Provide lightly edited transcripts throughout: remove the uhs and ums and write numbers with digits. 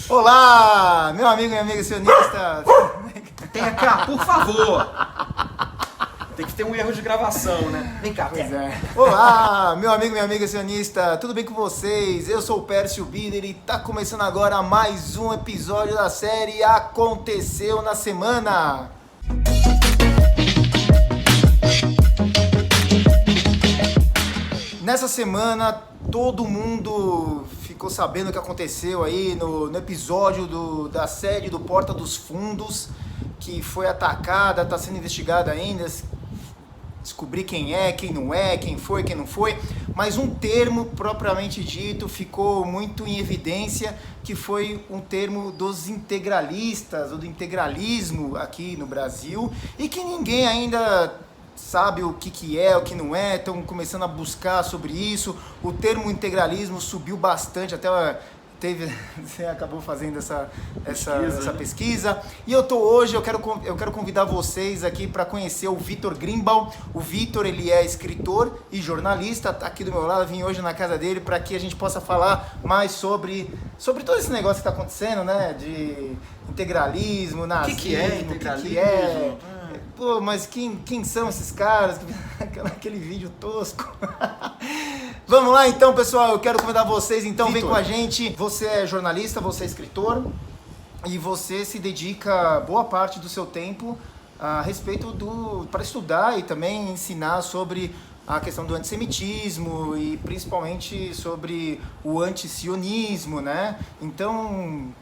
Olá, meu amigo e amiga sionista. Tenha cá, por favor. Tem que ter um erro de gravação, né? Vem cá, Pois é. Olá, meu amigo e minha amiga sionista, tudo bem com vocês? Eu sou o Pércio Bider e tá começando agora mais um episódio da série Aconteceu na Semana. Nessa semana, todo mundo ficou sabendo o que aconteceu aí no episódio da sede do Porta dos Fundos, que foi atacada, está sendo investigada ainda, descobrir quem é, quem não é, quem foi, quem não foi, mas um termo propriamente dito ficou muito em evidência, que foi um termo dos integralistas, ou do integralismo aqui no Brasil, e que ninguém ainda sabe o que é, o que não é, estão começando a buscar sobre isso. O termo integralismo subiu bastante, até você acabou fazendo essa pesquisa. E hoje eu quero convidar vocês aqui para conhecer o Vitor Grimbal. O Vitor, ele é escritor e jornalista, tá aqui do meu lado, vim hoje na casa dele para que a gente possa falar mais sobre todo esse negócio que está acontecendo, né, de integralismo, nazismo, o que é integralismo? Que é. Pô, mas quem são esses caras? Aquele vídeo tosco. Vamos lá então, pessoal, eu quero convidar vocês, então, Vitor, vem com a gente. Você é jornalista, você é escritor e você se dedica boa parte do seu tempo a respeito para estudar e também ensinar sobre a questão do antissemitismo e principalmente sobre o antisionismo, né? Então,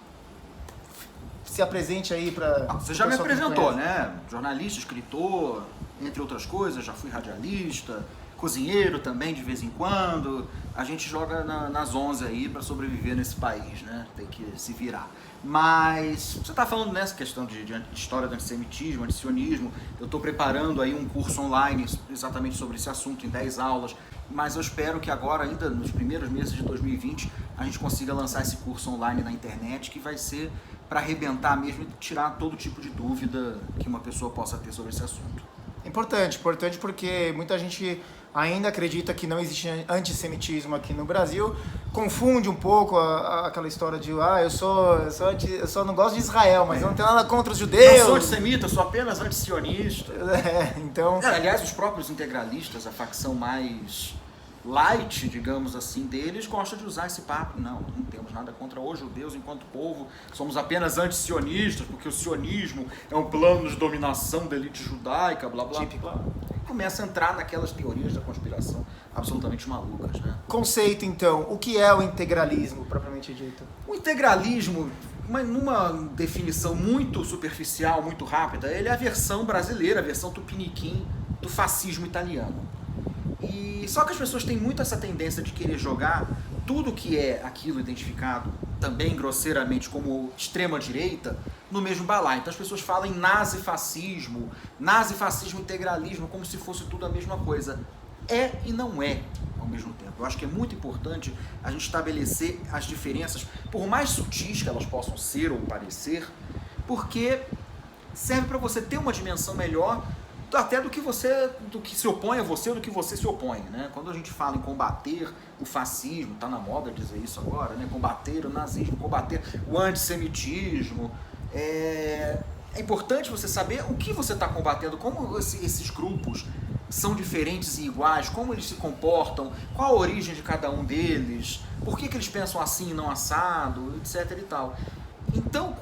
se apresente aí para... Você já me apresentou, né? Jornalista, escritor, entre outras coisas, já fui radialista, cozinheiro também de vez em quando. A gente joga nas 11 aí para sobreviver nesse país, né? Tem que se virar. Mas você está falando nessa questão de história do antissemitismo, antisionismo. Eu estou preparando aí um curso online exatamente sobre esse assunto, em 10 aulas. Mas eu espero que agora, ainda nos primeiros meses de 2020, a gente consiga lançar esse curso online na internet, que vai ser para arrebentar mesmo e tirar todo tipo de dúvida que uma pessoa possa ter sobre esse assunto. Importante porque muita gente ainda acredita que não existe antissemitismo aqui no Brasil, confunde um pouco aquela história de eu só não gosto de Israel, mas eu não tenho nada contra os judeus. Não sou antissemita, sou apenas antisionista. Então... aliás, os próprios integralistas, a facção mais light, digamos assim, deles, gosta de usar esse papo. Não temos nada contra os judeus enquanto povo, somos apenas antisionistas, porque o sionismo é um plano de dominação da elite judaica, blá blá blá. Começa a entrar naquelas teorias da conspiração absolutamente malucas, né? Conceito, então, o que é o integralismo, propriamente dito? O integralismo, numa definição muito superficial, muito rápida, ele é a versão brasileira, a versão tupiniquim do fascismo italiano. Só que as pessoas têm muito essa tendência de querer jogar tudo que é aquilo identificado também grosseiramente como extrema-direita no mesmo balaio. Então as pessoas falam em nazifascismo, integralismo, como se fosse tudo a mesma coisa. É e não é ao mesmo tempo. Eu acho que é muito importante a gente estabelecer as diferenças, por mais sutis que elas possam ser ou parecer, porque serve para você ter uma dimensão melhor até do que se opõe a você ou do que você se opõe, né? Quando a gente fala em combater o fascismo, tá na moda dizer isso agora, né? Combater o nazismo, combater o antissemitismo, é importante você saber o que você está combatendo, como esses grupos são diferentes e iguais, como eles se comportam, qual a origem de cada um deles, por que eles pensam assim e não assado, etc e tal. Então,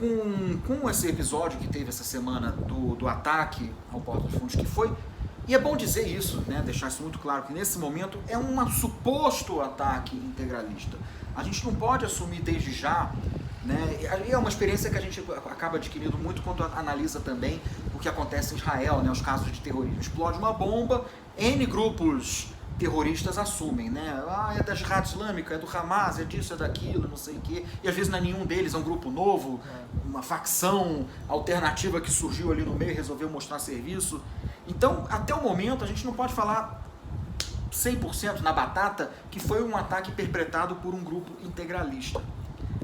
com esse episódio que teve essa semana do ataque ao Porta dos Fundos, que foi, e é bom dizer isso, né, deixar isso muito claro, que nesse momento é um suposto ataque integralista. A gente não pode assumir desde já, né, e é uma experiência que a gente acaba adquirindo muito quando analisa também o que acontece em Israel, né, os casos de terrorismo. Explode uma bomba, N grupos terroristas assumem, né? É da Jihad Islâmica, é do Hamas, é disso, é daquilo, não sei o quê. E às vezes não é nenhum deles, é um grupo novo, uma facção alternativa que surgiu ali no meio e resolveu mostrar serviço. Então, até o momento, a gente não pode falar 100% na batata que foi um ataque perpetrado por um grupo integralista.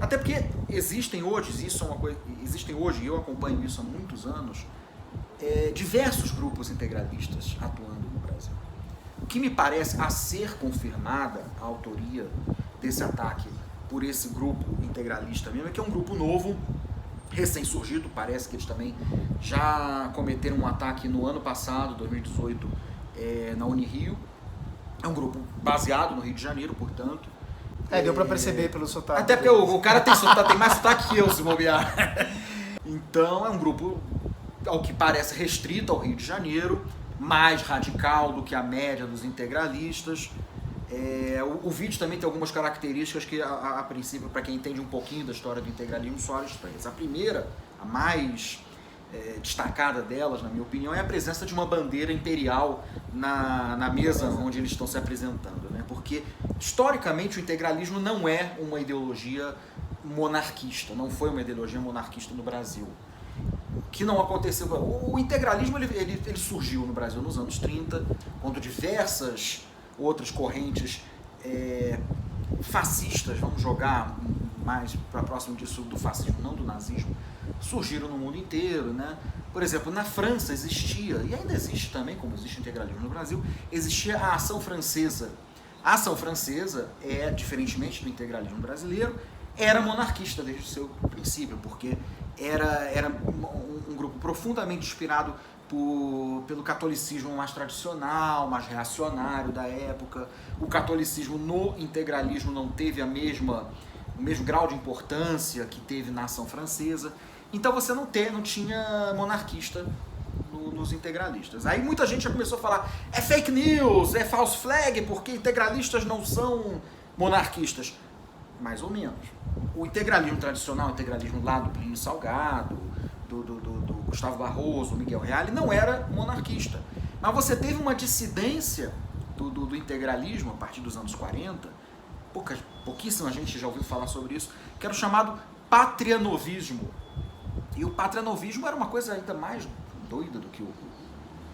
Até porque existem hoje, e eu acompanho isso há muitos anos, diversos grupos integralistas atuando no Brasil. O que me parece a ser confirmada a autoria desse ataque por esse grupo integralista mesmo, é que é um grupo novo, recém-surgido, parece que eles também já cometeram um ataque no ano passado, 2018, na Unirio. É um grupo baseado no Rio de Janeiro, portanto. Deu pra perceber pelo sotaque. Até porque o cara tem mais sotaque que eu, se bobear. Então é um grupo, ao que parece, restrito ao Rio de Janeiro, mais radical do que a média dos integralistas. O vídeo também tem algumas características que, a princípio, para quem entende um pouquinho da história do integralismo, são estranhas. A primeira, a mais destacada delas, na minha opinião, é a presença de uma bandeira imperial na mesa onde eles estão se apresentando, né? Porque, historicamente, o integralismo não é uma ideologia monarquista, não foi uma ideologia monarquista no Brasil. Que não aconteceu. O integralismo ele surgiu no Brasil nos anos 30, quando diversas outras correntes fascistas, vamos jogar mais para próximo disso do fascismo, não do nazismo, surgiram no mundo inteiro, né? Por exemplo, na França existia, e ainda existe também, como existe o integralismo no Brasil, existia a Ação Francesa. A Ação Francesa, diferentemente do integralismo brasileiro, era monarquista desde o seu princípio, porque era um grupo profundamente inspirado pelo catolicismo mais tradicional, mais reacionário da época. O catolicismo no integralismo não teve o mesmo grau de importância que teve na Ação Francesa. Então você não tinha monarquista nos integralistas. Aí muita gente já começou a falar, é fake news, é false flag, porque integralistas não são monarquistas. Mais ou menos. O integralismo tradicional, o integralismo lá do Plínio Salgado, do Gustavo Barroso, Miguel Reale, não era monarquista. Mas você teve uma dissidência do integralismo a partir dos anos 40, pouquíssima gente já ouviu falar sobre isso, que era o chamado patrianovismo. E o patrianovismo era uma coisa ainda mais doida do que o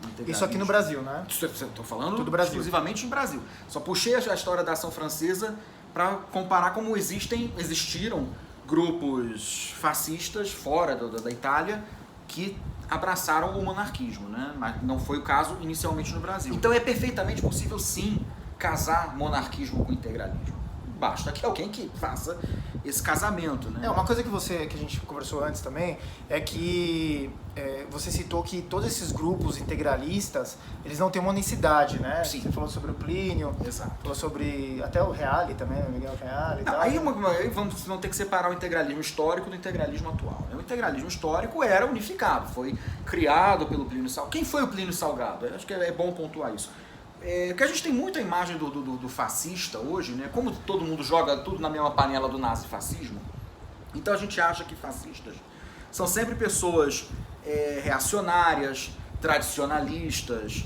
integralismo. Isso aqui no Brasil, né? Estou falando tudo Brasil. Exclusivamente em Brasil. Só puxei a história da Ação Francesa para comparar como existiram grupos fascistas fora da Itália que abraçaram o monarquismo, né? Mas não foi o caso inicialmente no Brasil. Então é perfeitamente possível, sim, casar monarquismo com integralismo. Basta que alguém que faça esse casamento, né? Uma coisa que a gente conversou antes também é que você citou que todos esses grupos integralistas, eles não têm uma unicidade, né? Sim. Você falou sobre o Plínio, Exato. falou sobre até o Reale também, o Miguel Reale e tal. Aí vamos ter que separar o integralismo histórico do integralismo atual. O integralismo histórico era unificado, foi criado pelo Plínio Salgado. Quem foi o Plínio Salgado? Eu acho que é bom pontuar isso. Que a gente tem muita imagem do fascista hoje, né? Como todo mundo joga tudo na mesma panela do nazifascismo, então a gente acha que fascistas são sempre pessoas reacionárias, tradicionalistas,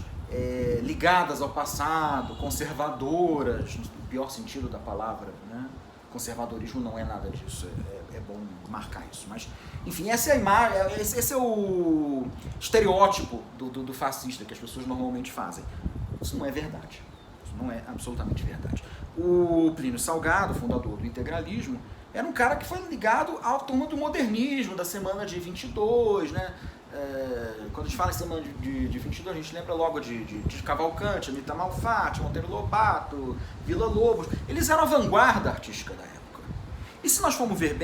ligadas ao passado, conservadoras, no pior sentido da palavra, né? Conservadorismo não é nada disso, é bom marcar isso. Mas, enfim, essa é a imagem, esse é o estereótipo do fascista que as pessoas normalmente fazem. Isso não é verdade. Isso não é absolutamente verdade. O Plínio Salgado, fundador do integralismo, era um cara que foi ligado à turma do modernismo, da semana de 22, né? Quando a gente fala em semana de 22, a gente lembra logo de Cavalcante, Anita Malfatti, Monteiro Lobato, Vila Lobos. Eles eram a vanguarda artística da época. E se nós formos ver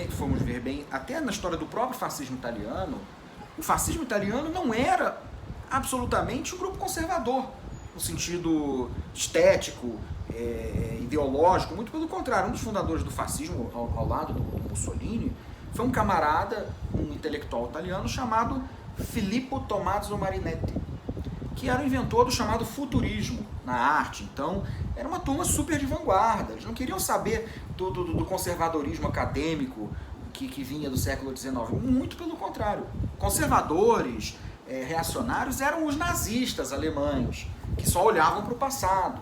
bem, até na história do próprio fascismo italiano, o fascismo italiano não era absolutamente um grupo conservador, no sentido estético, ideológico, muito pelo contrário. Um dos fundadores do fascismo, ao lado do Mussolini, foi um camarada, um intelectual italiano chamado Filippo Tommaso Marinetti, que era o inventor do chamado futurismo na arte. Então, era uma turma super de vanguarda. Eles não queriam saber do conservadorismo acadêmico que vinha do século XIX. Muito pelo contrário. Conservadores, reacionários eram os nazistas alemães, que só olhavam para o passado.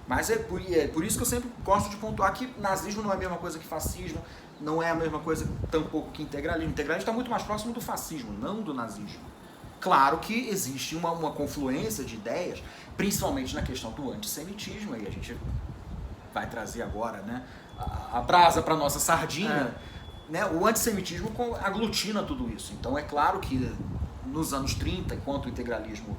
Mas é por isso que eu sempre gosto de pontuar que nazismo não é a mesma coisa que fascismo, não é a mesma coisa tampouco que integralismo. O integralismo está muito mais próximo do fascismo, não do nazismo. Claro que existe uma confluência de ideias, principalmente na questão do antissemitismo, aí a gente vai trazer agora, né, a brasa para nossa sardinha. Né? O antissemitismo aglutina tudo isso. Então é claro que nos anos 30, enquanto o integralismo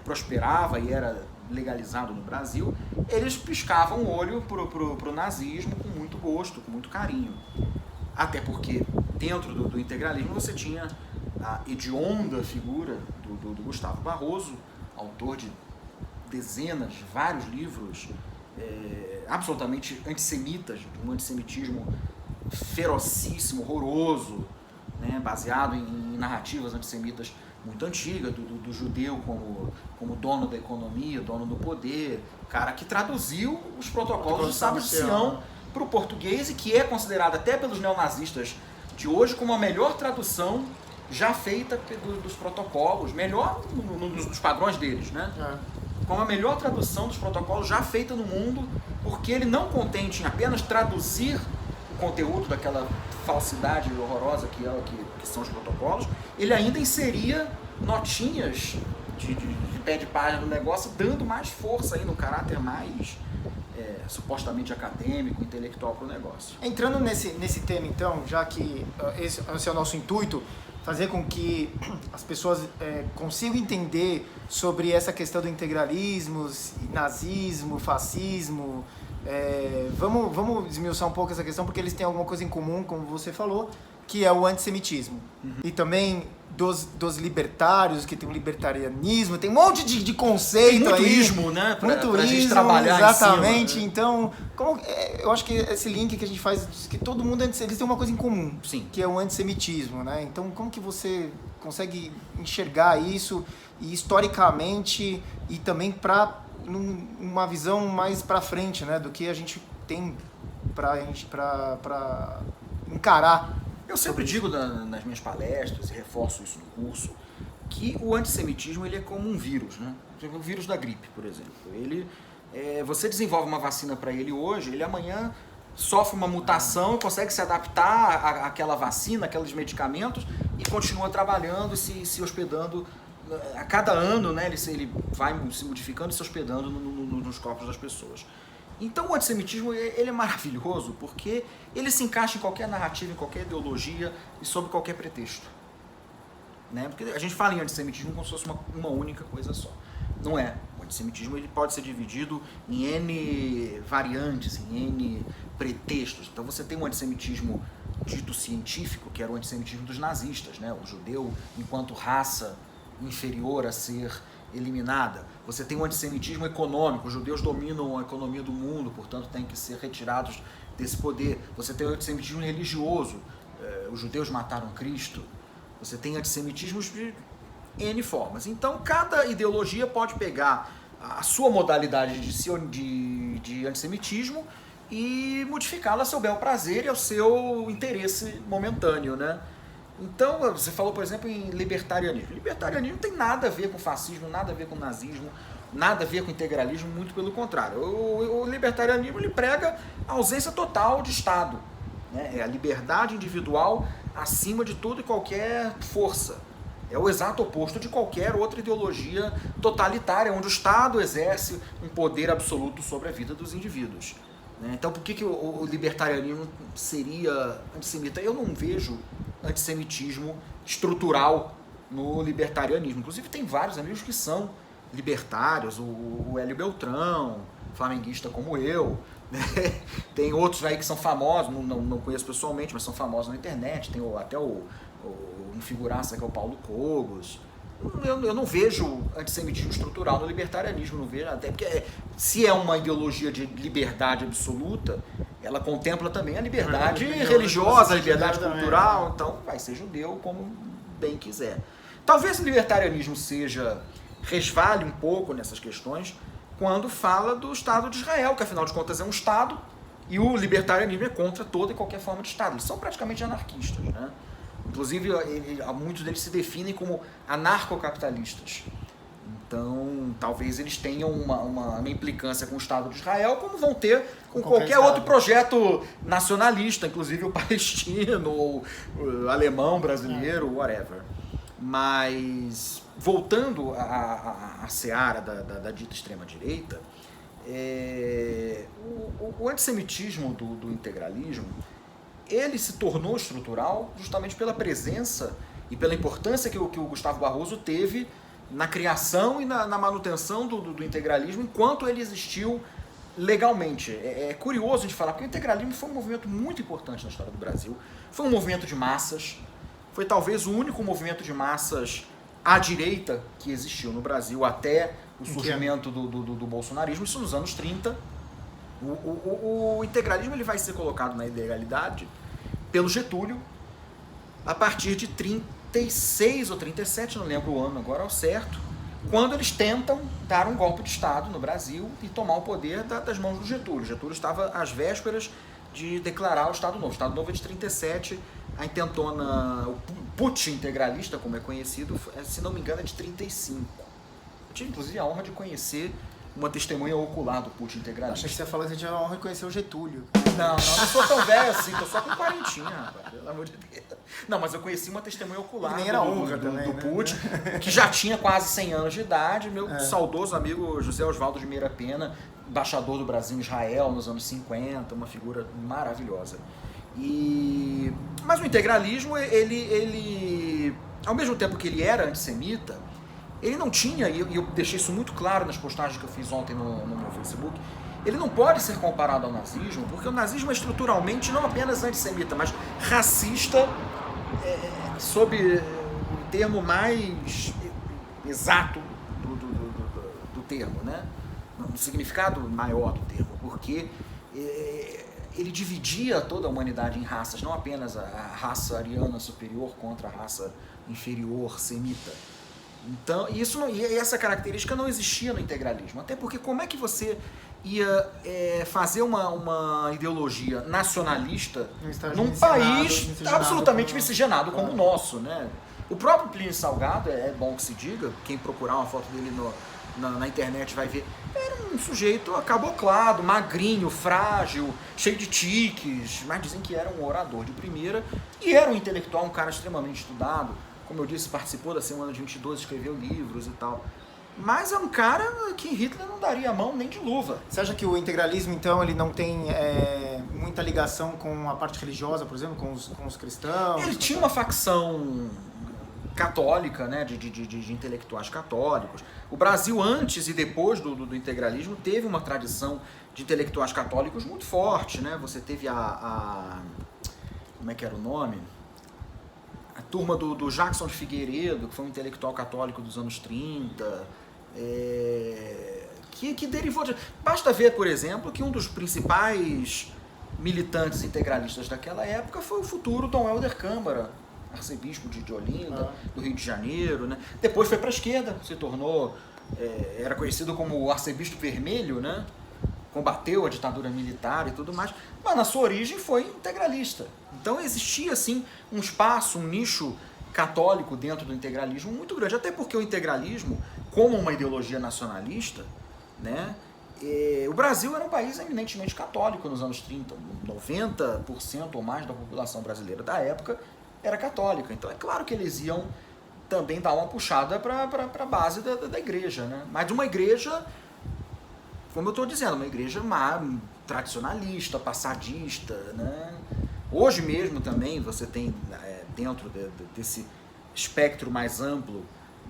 prosperava e era legalizado no Brasil, eles piscavam o olho pro nazismo com muito gosto, com muito carinho. Até porque dentro do integralismo você tinha a hedionda figura do Gustavo Barroso, autor de dezenas, vários livros absolutamente antissemitas, de um antissemitismo ferocíssimo, horroroso, né, baseado em narrativas antissemitas muito antigas, do judeu como dono da economia, dono do poder, cara que traduziu os protocolos do Sábado de Sião para o português e que é considerado até pelos neonazistas de hoje como a melhor tradução já feita dos protocolos, melhor nos padrões deles, né? Como a melhor tradução dos protocolos já feita no mundo, porque ele não contente em apenas traduzir o conteúdo daquela falsidade horrorosa que são os protocolos, ele ainda inseria notinhas de pé de página no negócio, dando mais força aí no caráter mais supostamente acadêmico, intelectual para o negócio. Entrando nesse tema então, já que esse é o nosso intuito, fazer com que as pessoas consigam entender sobre essa questão do integralismo, nazismo, fascismo. Vamos esmiuçar um pouco essa questão, porque eles têm alguma coisa em comum, como você falou, que é o antissemitismo. E também dos libertários, que tem o libertarianismo, tem um monte de conceito tem muito aí. Ismo, né? Pra gente trabalhar exatamente. Em cima, né? Então, eu acho que esse link que a gente faz, que todo mundo, eles têm uma coisa em comum. Sim. Que é o antissemitismo, né? Então, como que você consegue enxergar isso e historicamente e também para uma visão mais para frente, né? Do que a gente tem para encarar. Eu sempre digo nas minhas palestras, e reforço isso no curso, que o antissemitismo ele é como um vírus, né? O vírus da gripe, por exemplo. Você desenvolve uma vacina para ele hoje, ele amanhã sofre uma mutação, consegue se adaptar àquela vacina, àqueles medicamentos e continua trabalhando, se hospedando. A cada ano, né, ele vai se modificando e se hospedando nos corpos das pessoas. Então o antissemitismo ele é maravilhoso porque ele se encaixa em qualquer narrativa, em qualquer ideologia e sob qualquer pretexto. Né? Porque a gente fala em antissemitismo como se fosse uma única coisa só. Não é. O antissemitismo ele pode ser dividido em N variantes, em N pretextos. Então você tem um antissemitismo dito científico, que era o antissemitismo dos nazistas, né? O judeu enquanto raça inferior a ser eliminada. Você tem um antissemitismo econômico, os judeus dominam a economia do mundo, portanto têm que ser retirados desse poder. Você tem o antissemitismo religioso, os judeus mataram Cristo. Você tem antissemitismos de N formas. Então cada ideologia pode pegar a sua modalidade de antissemitismo e modificá-la a seu bel prazer e ao seu interesse momentâneo, né? Então, você falou, por exemplo, em libertarianismo. Libertarianismo não tem nada a ver com fascismo, nada a ver com nazismo, nada a ver com integralismo, muito pelo contrário. O libertarianismo ele prega a ausência total de Estado, né? É a liberdade individual acima de toda e qualquer força. É o exato oposto de qualquer outra ideologia totalitária, onde o Estado exerce um poder absoluto sobre a vida dos indivíduos. Então, por que o libertarianismo seria antissemita? Eu não vejo antissemitismo estrutural no libertarianismo. Inclusive, tem vários amigos que são libertários, o Hélio Beltrão, flamenguista como eu, né? Tem outros aí que são famosos, não conheço pessoalmente, mas são famosos na internet, tem até um figuraça que é o Paulo Cogos. Eu não vejo antissemitismo estrutural no libertarianismo, não vejo, até porque se é uma ideologia de liberdade absoluta, ela contempla também a liberdade religiosa, a liberdade cultural, então vai ser judeu como bem quiser. Talvez o libertarianismo resvale um pouco nessas questões quando fala do Estado de Israel, que afinal de contas é um Estado, e o libertarianismo é contra toda e qualquer forma de Estado. Eles são praticamente anarquistas, né? Inclusive, muitos deles se definem como anarcocapitalistas. Então, talvez eles tenham uma implicância com o Estado de Israel, como vão ter com qualquer outro projeto nacionalista, inclusive o palestino, ou o alemão, brasileiro, whatever. Mas, voltando à seara da dita extrema-direita, o antissemitismo do integralismo, ele se tornou estrutural justamente pela presença e pela importância que o Gustavo Barroso teve na criação e na manutenção do integralismo enquanto ele existiu legalmente. É curioso de falar, porque o integralismo foi um movimento muito importante na história do Brasil. Foi um movimento de massas, foi talvez o único movimento de massas à direita que existiu no Brasil até o surgimento do bolsonarismo, isso nos anos 30. O integralismo ele vai ser colocado na ilegalidade pelo Getúlio a partir de 36 ou 37, não lembro o ano agora ao certo, quando eles tentam dar um golpe de Estado no Brasil e tomar o poder das mãos do Getúlio. Getúlio estava às vésperas de declarar o Estado Novo. O Estado Novo é de 37, a intentona, o putsch integralista, como é conhecido, se não me engano, é de 35. Eu tive, inclusive, a honra de conhecer uma testemunha ocular do putsch integralista. Achei que você ia falar que você tinha a honra de conhecer o Getúlio. Não sou tão velho assim, tô só com 40, rapaz, pelo amor de Deus. Não, mas eu conheci uma testemunha ocular nem era honra também, do né? putsch, que já tinha quase 100 anos de idade, meu saudoso amigo José Oswaldo de Meira Pena, embaixador do Brasil em Israel nos anos 50, uma figura maravilhosa. Mas o integralismo, ele, ao mesmo tempo que ele era antissemita, ele não tinha, e eu deixei isso muito claro nas postagens que eu fiz ontem no meu Facebook, ele não pode ser comparado ao nazismo, porque o nazismo é estruturalmente não apenas antissemita, mas racista, sob o termo mais exato do termo, né? No significado maior do termo, porque ele dividia toda a humanidade em raças, não apenas a raça ariana superior contra a raça inferior semita. Então, essa característica não existia no integralismo, até porque como é que você ia fazer uma ideologia nacionalista num país absolutamente miscigenado como o nosso, né? O próprio Plínio Salgado, é bom que se diga, quem procurar uma foto dele na internet vai ver, era um sujeito caboclado, magrinho, frágil, cheio de tiques, mas dizem que era um orador de primeira e era um intelectual, um cara extremamente estudado. Como eu disse, participou da Semana de 22, escreveu livros e tal. Mas é um cara que Hitler não daria a mão nem de luva. Você acha que o integralismo, então, ele não tem muita ligação com a parte religiosa, por exemplo, com os cristãos? Ele tinha uma facção católica, né, de intelectuais católicos. O Brasil, antes e depois do integralismo, teve uma tradição de intelectuais católicos muito forte, né? Você teve como é que era o nome? A turma do Jackson de Figueiredo, que foi um intelectual católico dos anos 30, que derivou de... Basta ver, por exemplo, que um dos principais militantes integralistas daquela época foi o futuro Dom Helder Câmara, arcebispo de Olinda, do Rio de Janeiro, né? Depois foi para a esquerda, se tornou... era conhecido como o arcebispo vermelho, né? Combateu a ditadura militar e tudo mais, mas na sua origem foi integralista. Então existia, assim, um espaço, um nicho católico dentro do integralismo muito grande, até porque o integralismo, como uma ideologia nacionalista, né, o Brasil era um país eminentemente católico nos anos 30, 90% ou mais da população brasileira da época era católica, então é claro que eles iam também dar uma puxada para a base da igreja, né, mas uma igreja, como eu estou dizendo, uma igreja tradicionalista, passadista, né? Hoje mesmo também você tem, dentro desse espectro mais amplo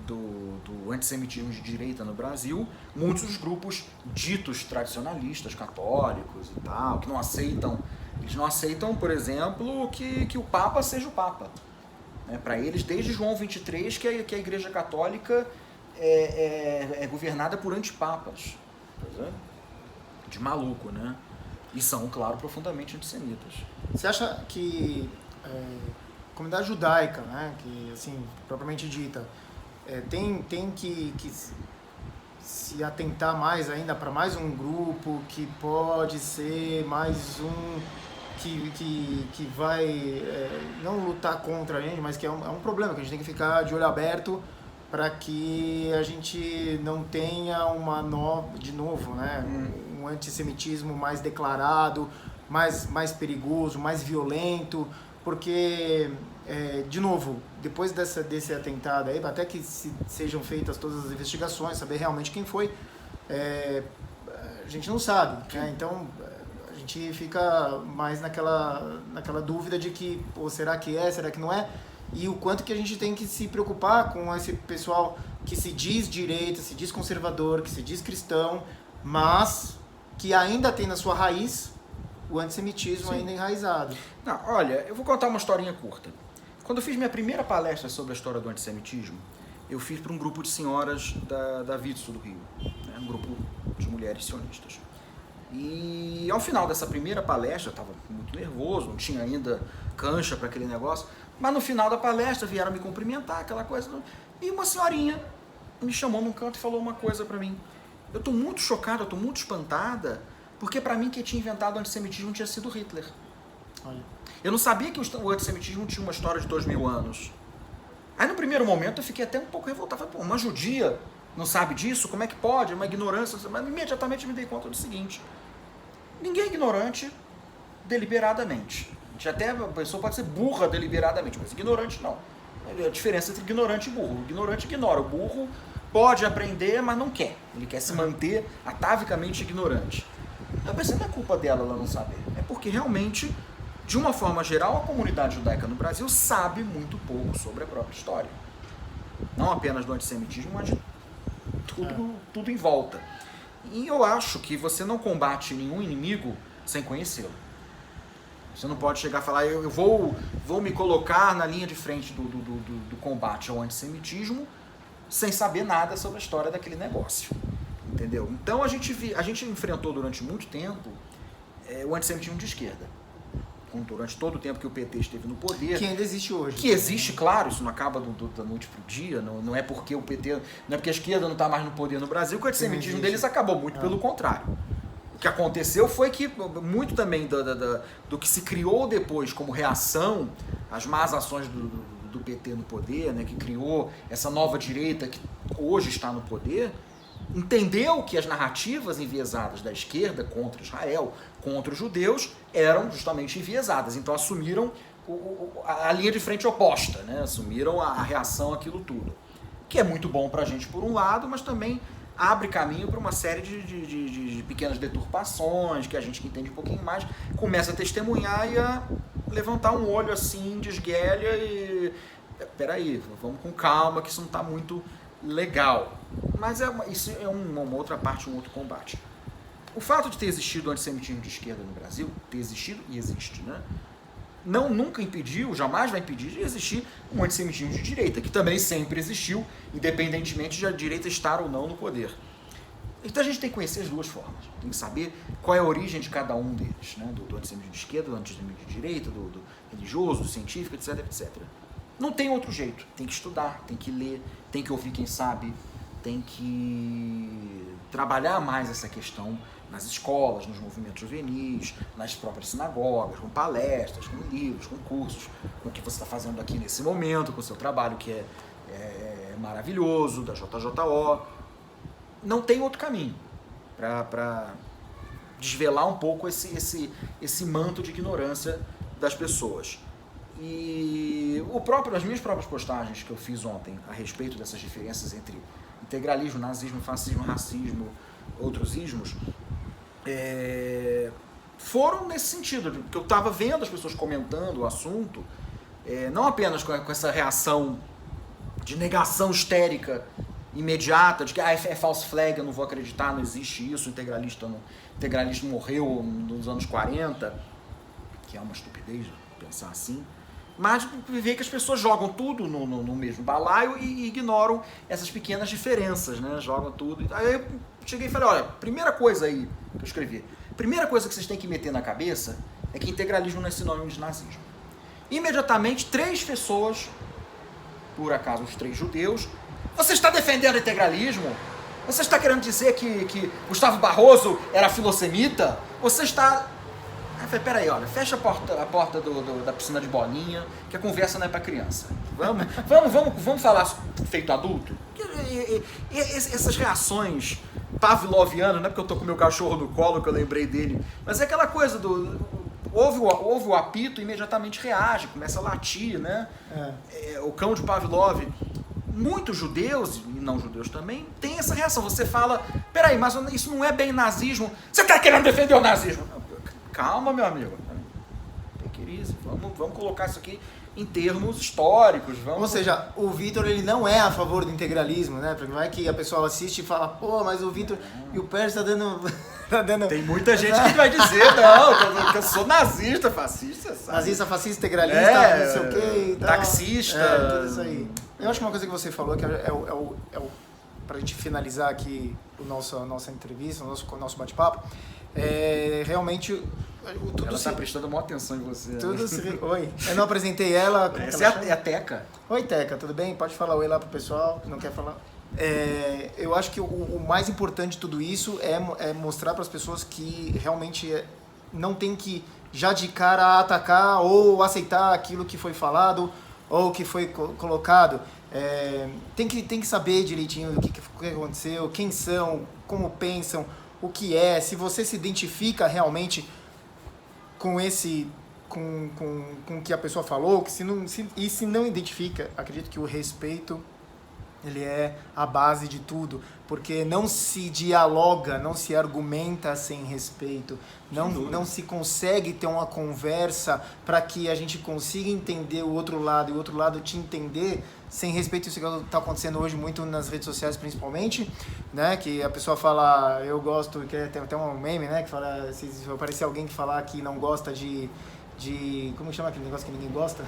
do antissemitismo de direita no Brasil, muitos dos grupos ditos tradicionalistas, católicos e tal, que não aceitam, eles não aceitam, por exemplo, que o Papa seja o Papa. Para eles, desde João 23, que a Igreja Católica é governada por antipapas. De maluco, né? E são, claro, profundamente antissemitas. Você acha que a comunidade judaica, né, que, assim, propriamente dita, tem que se atentar mais ainda para mais um grupo que pode ser mais um que vai não lutar contra a gente, mas que é um problema, que a gente tem que ficar de olho aberto para que a gente não tenha de novo, né, um antissemitismo mais declarado, mais perigoso, mais violento, porque, de novo, depois desse atentado aí, até que sejam feitas todas as investigações, saber realmente quem foi, a gente não sabe, né? Então a gente fica mais naquela dúvida de que, pô, será que é, será que não é? e o quanto que a gente tem que se preocupar com esse pessoal que se diz direita, se diz conservador, que se diz cristão, mas que ainda tem na sua raiz o antissemitismo ainda enraizado. Não, olha, eu vou contar uma historinha curta. Quando eu fiz minha primeira palestra sobre a história do antissemitismo, eu fiz para um grupo de senhoras da Vitsu do Rio, né? Um grupo de mulheres sionistas. E ao final dessa primeira palestra, eu estava muito nervoso, não tinha ainda cancha para aquele negócio, mas no final da palestra vieram me cumprimentar, aquela coisa, e uma senhorinha me chamou num canto e falou uma coisa para mim. Eu estou muito chocada, eu estou muito espantada, porque para mim quem tinha inventado o antissemitismo tinha sido Hitler. Olha. Eu não sabia que o antissemitismo tinha uma história de 2000 anos. Aí no primeiro momento eu fiquei até um pouco revoltado. Falei, pô, uma judia não sabe disso? Como é que pode? É uma ignorância. Mas imediatamente me dei conta do seguinte. Ninguém é ignorante deliberadamente. Até a pessoa pode ser burra deliberadamente, mas ignorante não. É a diferença entre ignorante e burro. O ignorante ignora. O burro pode aprender, mas não quer. Ele quer se manter atavicamente ignorante. Eu pensei, não é culpa dela ela não saber. É porque realmente, de uma forma geral, a comunidade judaica no Brasil sabe muito pouco sobre a própria história. Não apenas do antissemitismo, mas de tudo em volta. E eu acho que você não combate nenhum inimigo sem conhecê-lo. Você não pode chegar e falar, eu vou me colocar na linha de frente do combate ao antissemitismo sem saber nada sobre a história daquele negócio. Entendeu? Então a gente enfrentou durante muito tempo o antissemitismo de esquerda. Durante todo o tempo que o PT esteve no poder. Que ainda existe hoje. Que existe, claro, isso não acaba da noite para o dia, não é porque o PT, não é porque a esquerda não está mais no poder no Brasil que o antissemitismo deles acabou, muito pelo contrário. O que aconteceu foi que muito também do que se criou depois como reação às más ações do PT no poder, né, que criou essa nova direita que hoje está no poder, entendeu que as narrativas enviesadas da esquerda contra Israel, contra os judeus, eram justamente enviesadas. Então assumiram a linha de frente oposta, né? Assumiram a reação àquilo tudo. Que é muito bom para a gente por um lado, mas também abre caminho para uma série de pequenas deturpações, que a gente que entende um pouquinho mais, começa a testemunhar e a levantar um olho assim, de esguelha e... Peraí, vamos com calma, que isso não está muito legal. Mas isso é uma outra parte, um outro combate. O fato de ter existido o antissemitismo de esquerda no Brasil, ter existido e existe, né? Nunca impediu, jamais vai impedir de existir um antissemitismo de direita, que também sempre existiu, independentemente de a direita estar ou não no poder. Então a gente tem que conhecer as duas formas, tem que saber qual é a origem de cada um deles, né? Do antissemitismo de esquerda, do antissemitismo de direita, do religioso, do científico, etc, etc. Não tem outro jeito, tem que estudar, tem que ler, tem que ouvir quem sabe, tem que trabalhar mais essa questão nas escolas, nos movimentos juvenis, nas próprias sinagogas, com palestras, com livros, com cursos, com o que você está fazendo aqui nesse momento, com o seu trabalho que é maravilhoso, da JJO. Não tem outro caminho para desvelar um pouco esse manto de ignorância das pessoas. E as minhas próprias postagens que eu fiz ontem a respeito dessas diferenças entre integralismo, nazismo, fascismo, racismo, outros ismos, foram nesse sentido, porque eu estava vendo as pessoas comentando o assunto, não apenas com essa reação de negação histérica, imediata, de que é false flag, eu não vou acreditar, não existe isso, o integralista morreu nos anos 40, que é uma estupidez pensar assim, mas ver que as pessoas jogam tudo no mesmo balaio e ignoram essas pequenas diferenças, né? Jogam tudo. Aí eu cheguei e falei, olha, primeira coisa aí que eu escrevi, primeira coisa que vocês têm que meter na cabeça é que integralismo não é sinônimo de nazismo. Imediatamente, 3 pessoas, por acaso os 3 judeus, você está defendendo integralismo? Você está querendo dizer que Gustavo Barroso era filosemita? Você está... Aí eu falei, peraí, olha, fecha a porta da piscina de bolinha, que a conversa não é para criança. Vamos falar feito adulto? Essas reações pavlovianas, não é porque eu tô com meu cachorro no colo que eu lembrei dele, mas é aquela coisa ouve o apito e imediatamente reage, começa a latir, né? O cão de Pavlov. Muitos judeus, e não judeus também, têm essa reação. Você fala, peraí, mas isso não é bem nazismo. Você está querendo defender o nazismo? Calma, meu amigo. crise. Vamos colocar isso aqui em termos históricos. Ou seja, o Vitor ele não é a favor do integralismo, né? Porque vai que a pessoa assiste e fala, pô, mas o Vitor e o Pérez tá dando... Tem muita gente que vai dizer, não, que eu sou nazista, fascista, sabe? Nazista, fascista, integralista, não sei o quê e tal. Taxista. Tudo isso aí. Eu acho que uma coisa que você falou, que pra gente finalizar aqui a nossa entrevista, o nosso bate-papo, realmente... Ela tá prestando maior atenção em você. Oi, eu não apresentei ela. Essa é a Teca. Oi, Teca, tudo bem? Pode falar oi lá pro pessoal que não quer falar. Eu acho que o mais importante de tudo isso é mostrar para as pessoas que realmente não tem que já de cara atacar ou aceitar aquilo que foi falado ou que foi colocado. Tem que saber direitinho o que aconteceu, quem são, como pensam, o que é, se você se identifica realmente com o que a pessoa falou, se não identifica, acredito que o respeito ele é a base de tudo, porque não se dialoga, não se argumenta sem respeito, não se consegue ter uma conversa para que a gente consiga entender o outro lado e o outro lado te entender sem respeito. Isso que está acontecendo hoje muito nas redes sociais principalmente, né? Que a pessoa fala, eu gosto, que tem até um meme, né? Que fala, se aparecer alguém que falar que não gosta de como chama aquele negócio que ninguém gosta?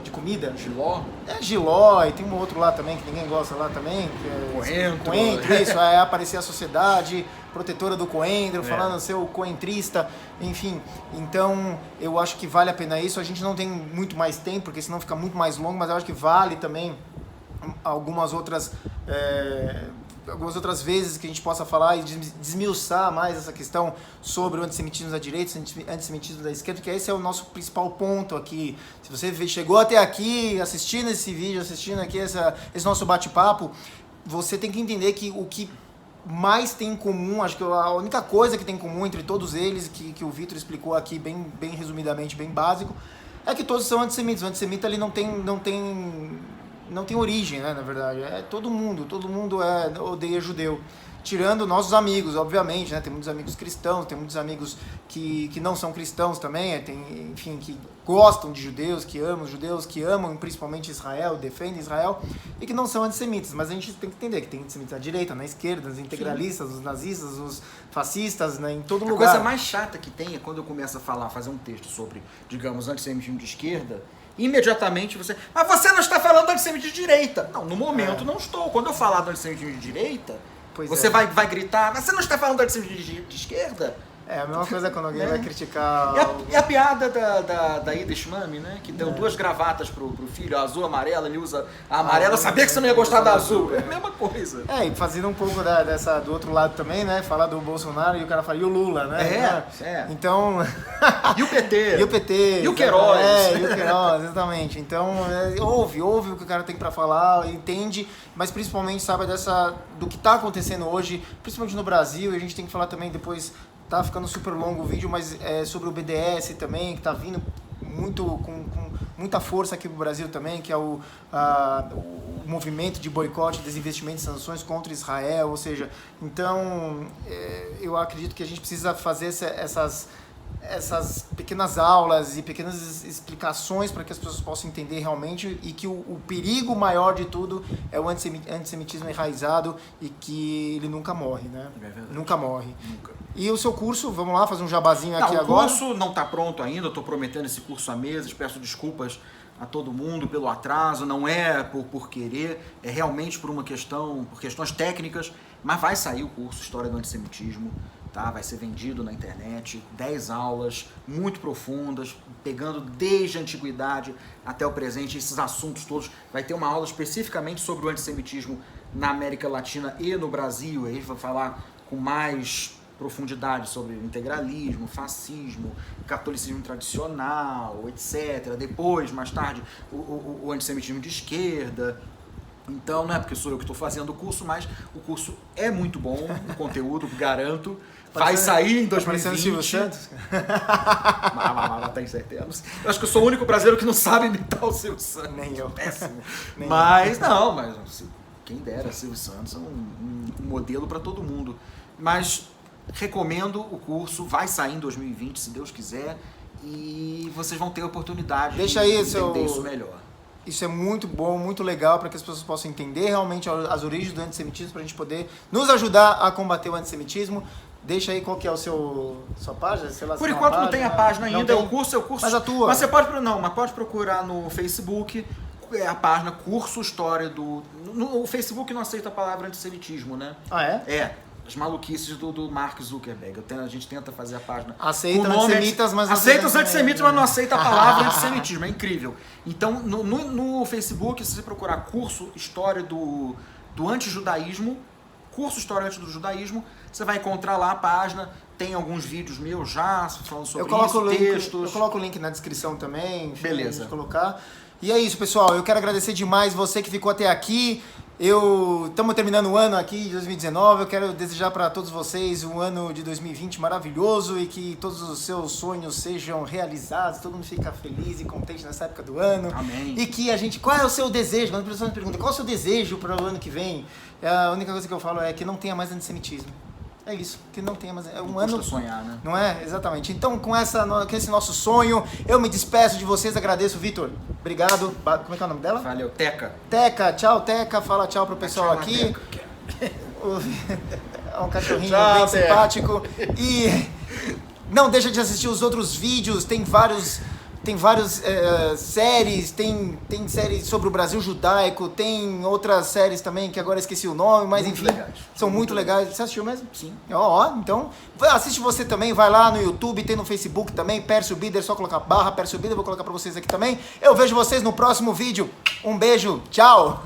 De comida? Giló? Giló, e tem um outro lá também que ninguém gosta lá também. Coentro, isso, aparecer a sociedade protetora do coentro, falando ser o coentrista, enfim. Então, eu acho que vale a pena isso. A gente não tem muito mais tempo, porque senão fica muito mais longo, mas eu acho que vale também algumas outras vezes que a gente possa falar e desmiuçar mais essa questão sobre o antissemitismo da direita, o antissemitismo da esquerda, que esse é o nosso principal ponto aqui. Se você chegou até aqui assistindo esse vídeo, assistindo aqui esse nosso bate-papo, você tem que entender que o que mais tem em comum, acho que a única coisa que tem em comum entre todos eles, que o Vitor explicou aqui bem resumidamente, bem básico, é que todos são antissemitas. O antissemita ele não tem origem, né, na verdade. Todo mundo odeia judeu. Tirando nossos amigos, obviamente, né? Tem muitos amigos cristãos, tem muitos amigos que não são cristãos também, enfim, que gostam de judeus, que amam principalmente Israel, defendem Israel, e que não são antissemitas. Mas a gente tem que entender que tem antissemitas à direita, na esquerda, os integralistas, os nazistas, os fascistas, né, em todo lugar. A coisa mais chata que tem é quando eu começo a fazer um texto sobre, digamos, antissemitismo de esquerda, imediatamente mas você não está falando do antissemitismo de direita. Não, no momento não estou. Quando eu falar do antissemitismo de direita, você vai gritar, mas você não está falando do antissemitismo de esquerda? É a mesma coisa quando alguém vai criticar... E a piada da Ida Shmami, né? Que deu 2 gravatas pro filho, a azul e a amarela, ele usa a amarela, eu sabia que você não ia gostar da azul. É a mesma coisa. E fazendo um pouco do outro lado também, né? Falar do Bolsonaro e o cara fala, e o Lula, né? Então... E o PT. E o PT. E o Queiroz. E o Queiroz, exatamente. Então, ouve o que o cara tem pra falar, entende, mas principalmente sabe do que tá acontecendo hoje, principalmente no Brasil, e a gente tem que falar também depois... Tá ficando super longo o vídeo, mas sobre o BDS também, que tá vindo com muita força aqui pro Brasil também, que é o movimento de boicote, desinvestimento e sanções contra Israel, ou seja, então eu acredito que a gente precisa fazer essas pequenas aulas e pequenas explicações para que as pessoas possam entender realmente, e que o perigo maior de tudo é o antissemitismo enraizado e que ele nunca morre, né? Nunca morre. Nunca. E o seu curso, vamos lá, fazer um jabazinho aqui agora? O curso não está pronto ainda, eu estou prometendo esse curso há meses, peço desculpas a todo mundo pelo atraso, não é por querer, é realmente por questões técnicas, mas vai sair o curso História do Antissemitismo, tá? Vai ser vendido na internet, 10 aulas muito profundas, pegando desde a antiguidade até o presente, esses assuntos todos. Vai ter uma aula especificamente sobre o antissemitismo na América Latina e no Brasil, aí vai falar com mais profundidade sobre integralismo, fascismo, catolicismo tradicional, etc. Depois, mais tarde, o antissemitismo de esquerda. Então, não é porque sou eu que estou fazendo o curso, mas o curso é muito bom, o conteúdo, garanto. Vai sair em 2020. Silvio Santos? Tem certeza. Eu acho que eu sou o único brasileiro que não sabe imitar o Silvio Santos. Nem eu. Péssimo. Mas quem dera, Silvio Santos é um modelo para todo mundo. Mas recomendo o curso, vai sair em 2020, se Deus quiser. e vocês vão ter a oportunidade Deixa de aí entender isso melhor. Isso é muito bom, muito legal para que as pessoas possam entender realmente as origens do antissemitismo, para a gente poder nos ajudar a combater o antissemitismo. Deixa aí qual que é sua página, sei lá. Por enquanto não tem a página ainda, é o curso. Mas a tua? Mas você pode procurar no Facebook, a página Curso História do... O Facebook não aceita a palavra antissemitismo, né? Ah, é? É. As maluquices do Mark Zuckerberg. A gente tenta fazer a página... Aceita antissemitas, mas... Aceita os antissemitas, mas não aceita a palavra antissemitismo. É incrível. Então, no Facebook, se você procurar Curso História do Antijudaísmo, Curso História Antijudaísmo, você vai encontrar lá a página. Tem alguns vídeos meus já falando sobre textos. Eu coloco o link na descrição também. Enfim, Beleza. Colocar. E é isso, pessoal. Eu quero agradecer demais você que ficou até aqui. Estamos terminando o ano aqui de 2019. Eu quero desejar para todos vocês um ano de 2020 maravilhoso e que todos os seus sonhos sejam realizados. Todo mundo fica feliz e contente nessa época do ano. Amém. E que a gente... Qual é o seu desejo? Quando a pessoa me pergunta qual é o seu desejo para o ano que vem, a única coisa que eu falo é que não tenha mais antissemitismo. É isso, que não tenha mais... É um ano... Custa sonhar, né? Não é? Exatamente. Então, com esse nosso sonho, eu me despeço de vocês, agradeço, Vitor. Obrigado. Como é que é o nome dela? Valeu, Teca. Teca, tchau, Teca. Fala tchau pro pessoal Tchau, aqui. É um cachorrinho Tchau, bem Teca. simpático. E não deixa de assistir os outros vídeos, tem várias séries, tem séries sobre o Brasil judaico, tem outras séries também que agora eu esqueci o nome, mas Muito enfim, legais. são muito legais. Você assistiu mesmo? Sim. Então assiste você também, vai lá no YouTube, tem no Facebook também, Pércio Bider, só colocar /Pércio Bider, vou colocar pra vocês aqui também. Eu vejo vocês no próximo vídeo. Um beijo, tchau!